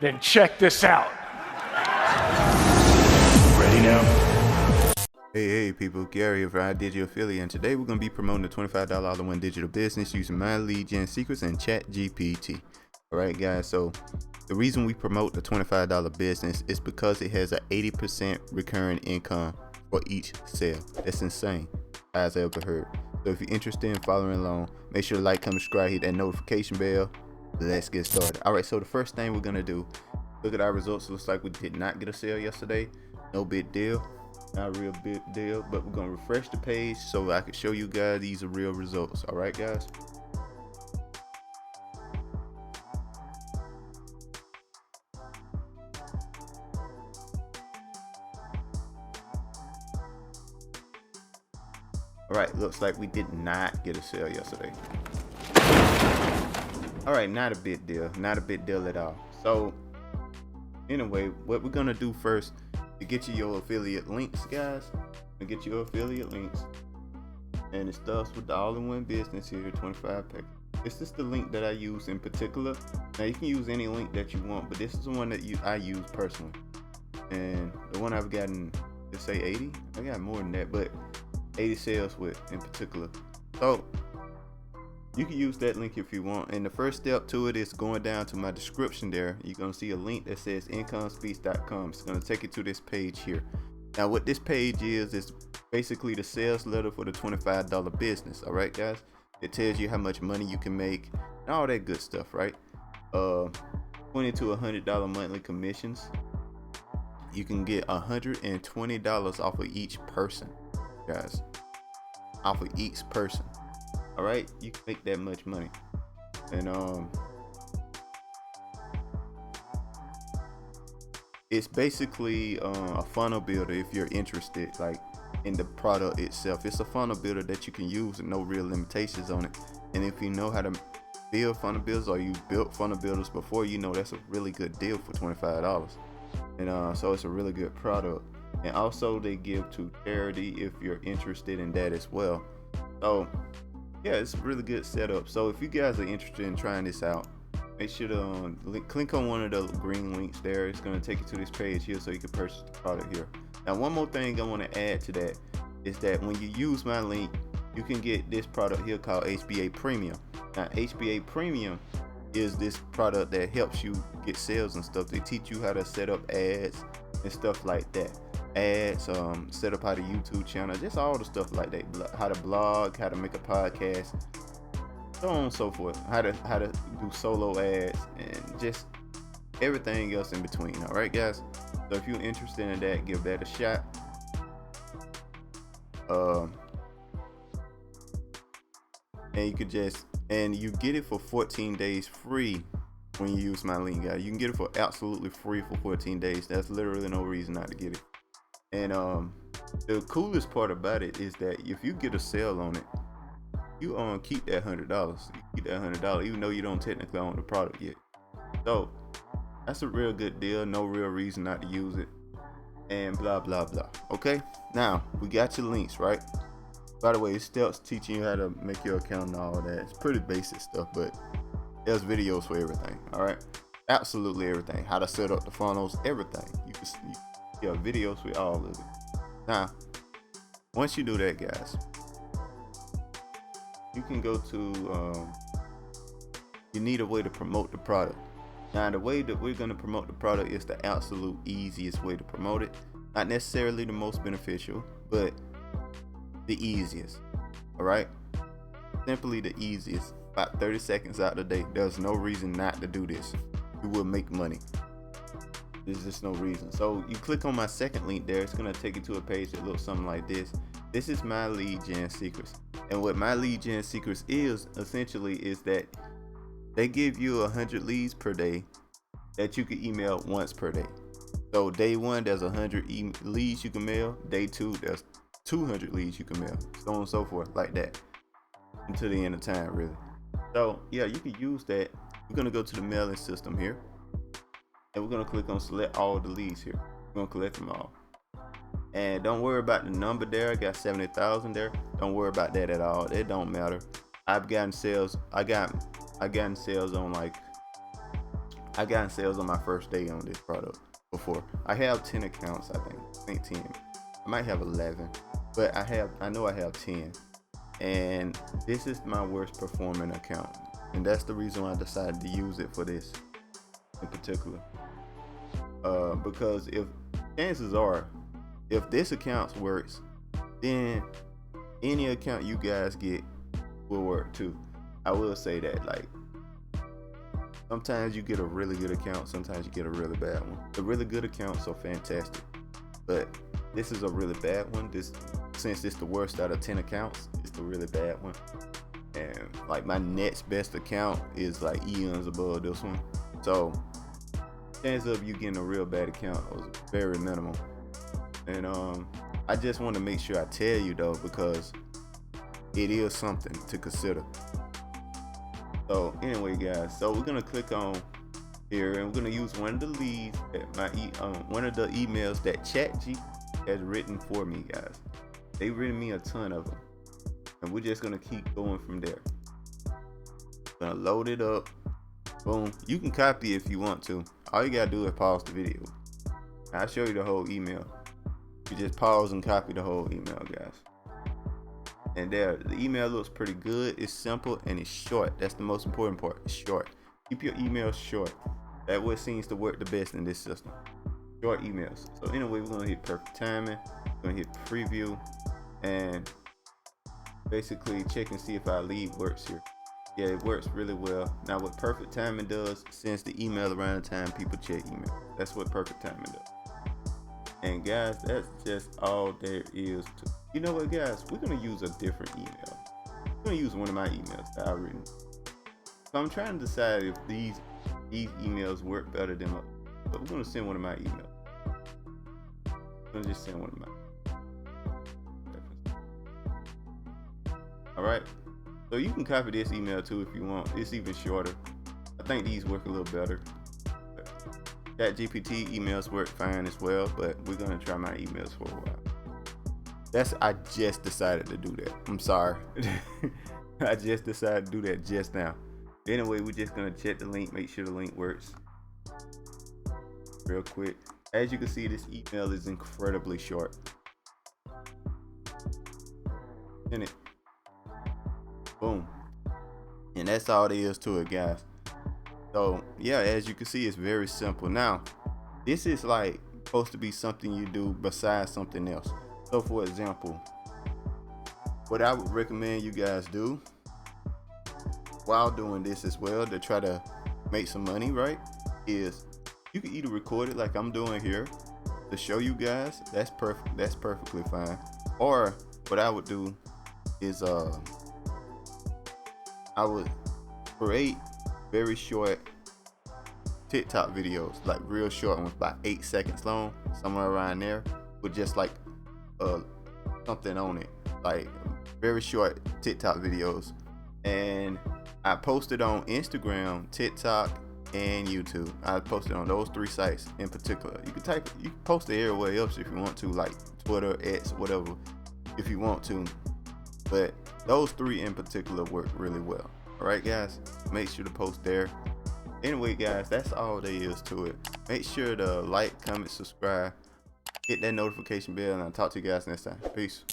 Then check this out. Ready now? Hey people, Gary of Digital Affiliate, and today we're going to be promoting the $25 all-in-one digital business using my lead gen secrets and ChatGPT. Alright guys, so the reason we promote the $25 business is because it has an 80% recurring income for each sale. That's insane, as I ever heard. So if you're interested in following along, make sure to like, comment, subscribe, hit that notification bell. Let's get started. Alright, so the first thing we're going to do, look at our results. Looks like we did not get a sale yesterday. No big deal. Not a real big deal, but we're gonna refresh the page so I can show you guys these are real results. All right guys, all right, looks like we did not get a sale yesterday. All right, not a big deal, not a big deal at all. So anyway, what we're gonna do first to get you your affiliate links, guys, and get your affiliate links, and it starts with the all-in-one business here, 25 pack. This is the link that I use in particular. Now you can use any link that you want, but this is the one that I use personally, and the one I've gotten, let's say 80. I got more than that, but 80 sales with in particular. So you can use that link if you want, and the first step to it is going down to my description there. You're going to see a link that says incomespeech.com. It's going to take you to this page here. Now what this page is basically the sales letter for the $25 business. All right guys, it tells you how much money you can make and all that good stuff, right? $20 to $100 monthly commissions. You can get $120 off of each person, guys, off of each person. All right, you can make that much money. And it's basically a funnel builder if you're interested, like in the product itself. It's a funnel builder that you can use with no real limitations on it. And if you know how to build funnel builders, or you built funnel builders before, you know that's a really good deal for $25. And so it's a really good product. And also they give to charity if you're interested in that as well. So yeah, it's a really good setup. So if you guys are interested in trying this out, make sure to click on one of the green links there. It's going to take you to this page here so you can purchase the product here. Now one more thing I want to add to that is that when you use my link, you can get this product here called HBA Premium. Now HBA Premium is this product that helps you get sales and stuff. They teach you how to set up ads and stuff like that. Ads, set up how to YouTube channel, just all the stuff like that. How to blog, how to make a podcast, so on and so forth. How to do solo ads, and just everything else in between. All right, guys. So if you're interested in that, give that a shot. And you could you get it for 14 days free when you use my link, guys. You can get it for absolutely free for 14 days. That's literally no reason not to get it. And the coolest part about it is that if you get a sale on it, you keep that $100. You keep that $100 even though you don't technically own the product yet. So that's a real good deal. No real reason not to use it, and blah blah blah. Okay, now we got your links, right? By the way, it steps teaching you how to make your account and all that. It's pretty basic stuff, but there's videos for everything. All right, absolutely everything. How to set up the funnels, everything. You can videos with all of it. Now once you do that, guys, you can go to you need a way to promote the product. Now the way that we're going to promote the product is the absolute easiest way to promote it. Not necessarily the most beneficial, but the easiest. All right, simply the easiest. About 30 seconds out of the day. There's no reason not to do this. You will make money. There's just no reason. So you click on my second link there. It's going to take you to a page that looks something like this. This is my lead gen secrets. And what my lead gen secrets is essentially is that they give you 100 leads per day that you can email once per day. So day one, there's 100 leads you can mail. Day two, there's 200 leads you can mail. So on and so forth, like that, until the end of time, really. So yeah, you can use that. We're going to go to the mailing system here. And we're going to click on select all the leads here. We're going to collect them all. And don't worry about the number there. I got 70,000 there. Don't worry about that at all. It don't matter. I've gotten sales. I gotten sales on, like, I got in sales on my first day on this product before. I have 10 accounts, I think 10. I might have 11, but I know I have 10. And this is my worst performing account. And that's the reason why I decided to use it for this in particular. Because if chances are, if this account works, then any account you guys get will work too. I will say that, like, sometimes you get a really good account, sometimes you get a really bad one. The really good accounts are fantastic, but this is a really bad one. Since it's the worst out of 10 accounts, it's the really bad one. And like my next best account is like eons above this one. So chance of you getting a real bad account was very minimal. And I just want to make sure I tell you though, because it is something to consider. So anyway, guys, so we're gonna click on here, and we're gonna use one of the leads at one of the emails that ChatGPT has written for me, guys. They've written me a ton of them, and we're just gonna keep going from there. Gonna load it up. Boom. You can copy if you want to. All you gotta do is pause the video. I'll show you the whole email. You just pause and copy the whole email, guys. And there, the email looks pretty good. It's simple and it's short. That's the most important part. It's short. Keep your emails short. That what seems to work the best in this system. Short emails. So anyway, we're gonna hit perfect timing. We're gonna hit preview and basically check and see if our lead works here. Yeah, it works really well. Now what perfect timing does, sends the email around the time people check email. That's what perfect timing does. And guys, that's just all there is to. You know what, guys? We're gonna use a different email. I'm gonna use one of my emails that I've written. So I'm trying to decide if these emails work better than others. But we're gonna send one of my emails. I'm gonna just send one of mine. All right. So you can copy this email too if you want. It's even shorter. I think these work a little better. ChatGPT emails work fine as well, but we're gonna try my emails for a while. I just decided to do that. I'm sorry. I just decided to do that just now. Anyway, we're just gonna check the link, make sure the link works real quick. As you can see, this email is incredibly short. Send it. Boom. And that's all there is to it, guys. So yeah, as you can see, it's very simple. Now, this is like supposed to be something you do besides something else. So for example, what I would recommend you guys do while doing this as well to try to make some money, right, is you can either record it like I'm doing here to show you guys. That's perfect. That's perfectly fine. Or what I would do is I would create very short TikTok videos, like real short ones, about 8 seconds long, somewhere around there, with just like something on it, like very short TikTok videos. And I posted on Instagram, TikTok, and YouTube. I posted on those 3 sites in particular. You can post it everywhere else if you want to, like Twitter, X, whatever, if you want to. But those 3 in particular work really well. All right, guys, make sure to post there. Anyway, guys, that's all there is to it. Make sure to like, comment, subscribe, hit that notification bell, and I'll talk to you guys next time. Peace.